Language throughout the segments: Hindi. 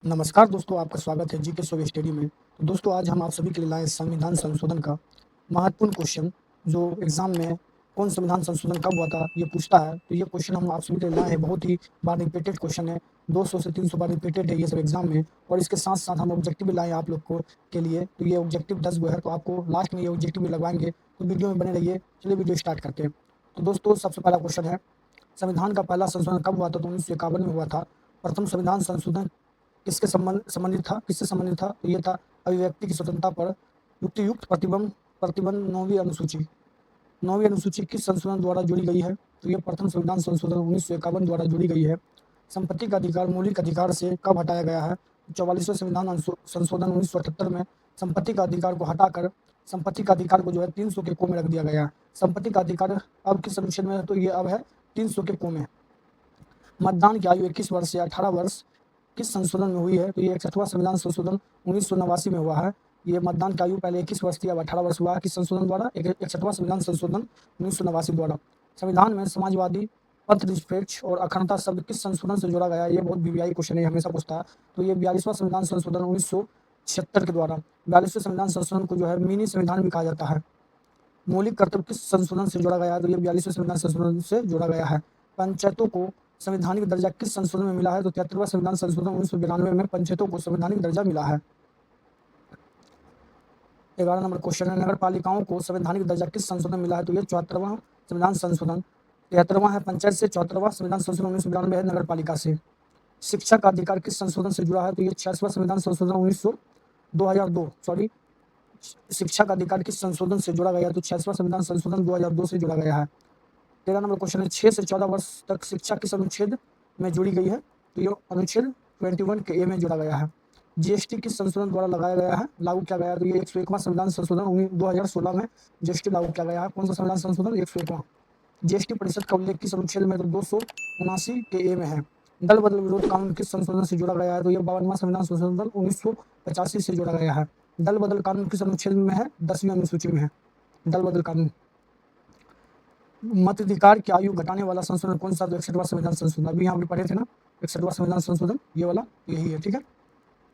नमस्कार दोस्तों, आपका स्वागत है जीके शो स्टडी में। तो दोस्तों, आज हम आप सभी के लिए लाए संविधान संशोधन का महत्वपूर्ण क्वेश्चन, जो एग्ज़ाम में कौन संविधान संशोधन कब हुआ था, ये पूछता है। तो ये क्वेश्चन हम आप सभी के लिए लाए हैं, बहुत ही बार रिपीटेड क्वेश्चन है, 200 से 300 बार रिपीटेड है ये सब एग्ज़ाम में। और इसके साथ-साथ हम ऑब्जेक्टिव भी लाए हैं आप लोग को के लिए। तो ये ऑब्जेक्टिव 10 गो है, तो आपको लास्ट में ये ऑब्जेक्टिव भी लगवाएँगे, तो वीडियो में बने रहिए। चलिए वीडियो स्टार्ट करते हैं। तो दोस्तों, सबसे पहला क्वेश्चन है, संविधान का पहला संशोधन कब हुआ था? तो 1951 में हुआ था। प्रथम संविधान संशोधन किसके संबंधित था, किससे संबंधित था? तो ये था अभिव्यक्ति की स्वतंत्रता पर युक्तियुक्त प्रतिबंध 9वीं अनुसूची। 9वीं अनुसूची किस संशोधन द्वारा जोड़ी गई है? तो ये प्रथम संविधान संशोधन 1951 द्वारा जोड़ी गई है। संपत्ति का अधिकार मौलिक अधिकार से कब हटाया गया है? 44वें संविधान संशोधन 1978 में संपत्ति का अधिकार को हटाकर संपत्ति का अधिकार को जो है 300 के को में रख दिया गया है। संपत्ति का अधिकार अब किस अनुच्छेद में है? तो ये अब है 300 के को में। मतदान की आयु 21 वर्ष से 18 वर्ष किस संशोधन में हुई है? तो ये 61वां संविधान संशोधन 1989 में हुआ है। ये मतदान की आयु पहले 21 वर्ष थी, अब 18 वर्ष हुआ है। किस संशोधन द्वारा? 61वां संविधान संशोधन 1989 द्वारा। संविधान में समाजवादी, पथनिरपेक्ष और अखंडता शब्द किस संशोधन से जोड़ा गया है? ये बहुत वीवीआई क्वेश्चन है, हमेशा पूछता है। तो ये 42वां संविधान संशोधन 1976 के द्वारा। 42वें संविधान संशोधन को जो है मिनी संविधान भी कहा जाता है। मौलिक कर्तव्य किस संशोधन से जोड़ा गया है? तो ये 42वें संविधान संशोधन से जोड़ा गया है। पंचायतों को संवैधानिक दर्जा किस संशोधन में मिला है? तो 73वां संविधान संशोधन 1992 में पंचायतों को संवैधानिक दर्जा मिला है। 11 नंबर क्वेश्चन है, नगर पालिकाओं को संवैधानिक दर्जा किस संशोधन में मिला है? तो ये 74वां संविधान संशोधन। 73वां है पंचायत से, 74वां संविधान संशोधन 1992 है नगर पालिका से। शिक्षा का अधिकार किस संशोधन से जुड़ा है? तो ये 86वां संविधान संशोधन 2002 सॉरी शिक्षा का अधिकार किस संशोधन से जोड़ा गया है? तो 86वां संविधान संशोधन 2002 से जोड़ा गया है। 13 नंबर क्वेश्चन है, 6 से 14 वर्ष तक शिक्षा किस अनुच्छेद में जोड़ी गई है? तो ये अनुच्छेद 21 के ए में जोड़ा गया है। जीएसटी किस संशोधन द्वारा लगाया गया है, लागू किया गया है? तो ये 101वां संविधान संशोधन 2016 में जीएसटी लागू किया गया है। कौन सा संविधान संशोधन? 101वां। जीएसटी परिषद का उल्लेख किस अनुच्छेद में? तो 279 के ए में है। दल बदल विरोध कानून किस संशोधन से जोड़ा गया है? तो ये 52वां संविधान संशोधन 1985 से जोड़ा गया है। दल बदल कानून किस अनुच्छेद में है? 10वीं अनुसूची में है दल बदल कानून। मताधिकार की आयु घटाने वाला संशोधन कौन सा? तो 61वां संविधान संशोधन। अभी यहाँ पे पढ़े थे ना 61वां संविधान संशोधन, ये वाला यही है, ठीक है।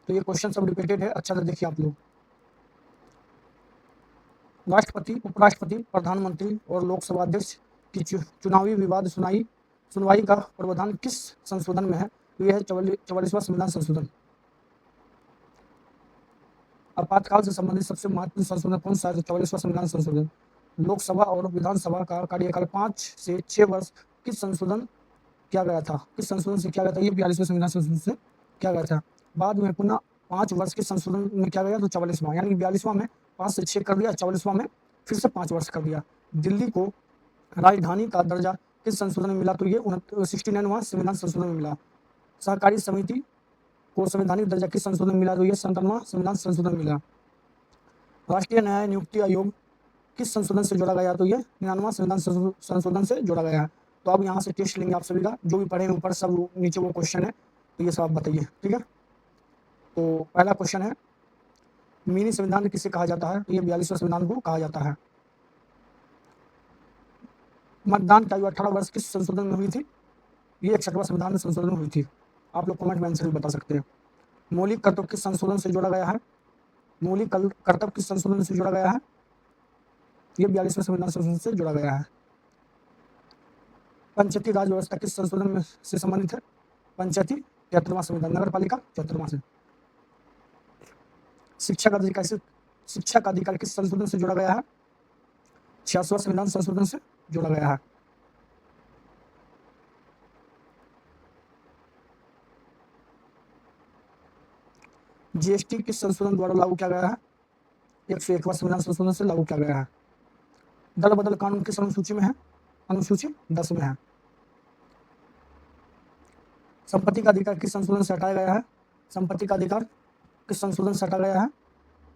तो ये क्वेश्चन सब रिपीटेड है, अच्छा से देखिए आप लोग। राष्ट्रपति, उपराष्ट्रपति, प्रधानमंत्री और लोकसभा अध्यक्ष की चुनावी विवाद सुनवाई का प्रावधान किस संशोधन में है? तो यह है 44वां संविधान संशोधन। आपातकाल से संबंधित सबसे महत्वपूर्ण संशोधन कौन सा है? 44वां संविधान संशोधन। लोकसभा और विधानसभा का कार्यकाल 5 से 6 वर्ष किस संशोधन किया गया था? किस संशोधन से किया गया था? ये 42वें संविधान संशोधन से किया गया था। बाद में पुनः 5 वर्ष के संशोधन में किया गया, तो 44वां, यानी 42वां में 5 से 6 कर दिया, 44वां में फिर से 5 वर्ष कर दिया। दिल्ली को राजधानी का दर्जा किस संशोधन में मिला? तो ये 69वां संविधान संशोधन में मिला। सहकारी समिति को संवैधानिक दर्जा किस संशोधन में मिला? तो ये 57वां संविधान संशोधन में मिला। राष्ट्रीय न्याय नियुक्ति आयोग किस संशोधन से जोड़ा गया? तो ये 99वां संविधान संशोधन से जोड़ा गया है। तो अब यहाँ से टेस्ट लेंगे आप सभी का, जो भी पढ़े ऊपर सब नीचे वो क्वेश्चन है, तो ये सब आप बताइए, ठीक है। तो पहला क्वेश्चन है, मिनी संविधान किसे कहा जाता है? तो ये 42वां संविधान को कहा जाता है। मतदान की आयु 18 वर्ष किस संशोधन में हुई थी? ये 61वां संविधान संशोधन में हुई थी। आप लोग कमेंट में आंसर भी बता सकते हैं। मौलिक कर्तव्य किस संशोधन से जोड़ा गया है? मौलिक कर्तव्य किस संशोधन से जोड़ा गया है? ये 42वें संविधान संशोधन से जोड़ा गया है। पंचायती राज व्यवस्था किस संशोधन में से संबंधित है? पंचायती 73वां संविधान। नगर पालिका 74वां से। शिक्षा का अधिकार किस संशोधन से जोड़ा गया है? 86वां संविधान संशोधन से जोड़ा गया है। जीएसटी किस संशोधन द्वारा लागू किया गया है? 101वां संविधान संशोधन से लागू किया गया है। दल बदल कानून किस अनुसूची में है? अनुसूची 10 में है। संपत्ति का अधिकार किस संशोधन से हटाया गया है? संपत्ति का अधिकार किस संशोधन से हटाया गया है?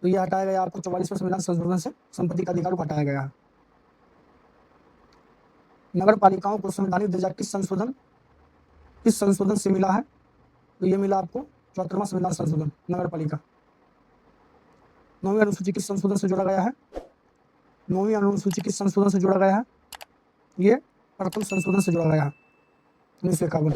तो ये हटाया गया आपको 44वें संविधान संशोधन से संपत्ति का अधिकार को हटाया गया है। नगर पालिकाओं को संवैधानिक दर्जा किस संशोधन से मिला है? तो ये मिला आपको 74वां संविधान संशोधन। नगर पालिका 9वीं अनुसूची किस संशोधन से जोड़ा गया है? 9वीं अनुसूची किस संशोधन से जोड़ा गया है? ये प्रथम संशोधन से जोड़ा गया है 1951।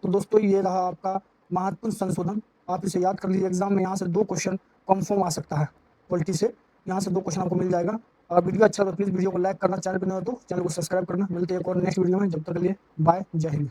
तो दोस्तों, ये रहा आपका महत्वपूर्ण संशोधन आप इसे याद कर लीजिए। एग्जाम में यहाँ से 2 क्वेश्चन कंफर्म आ सकता है पॉलिटी से, यहाँ से 2 क्वेश्चन आपको मिल जाएगा। और वीडियो अच्छा तो प्लीज़ वीडियो को लाइक करना, चैनल पर नए हो तो चैनल को सब्सक्राइब करना। मिलते हैं एक और नेक्स्ट वीडियो में, जब तक के लिए बाय, जय हिंद।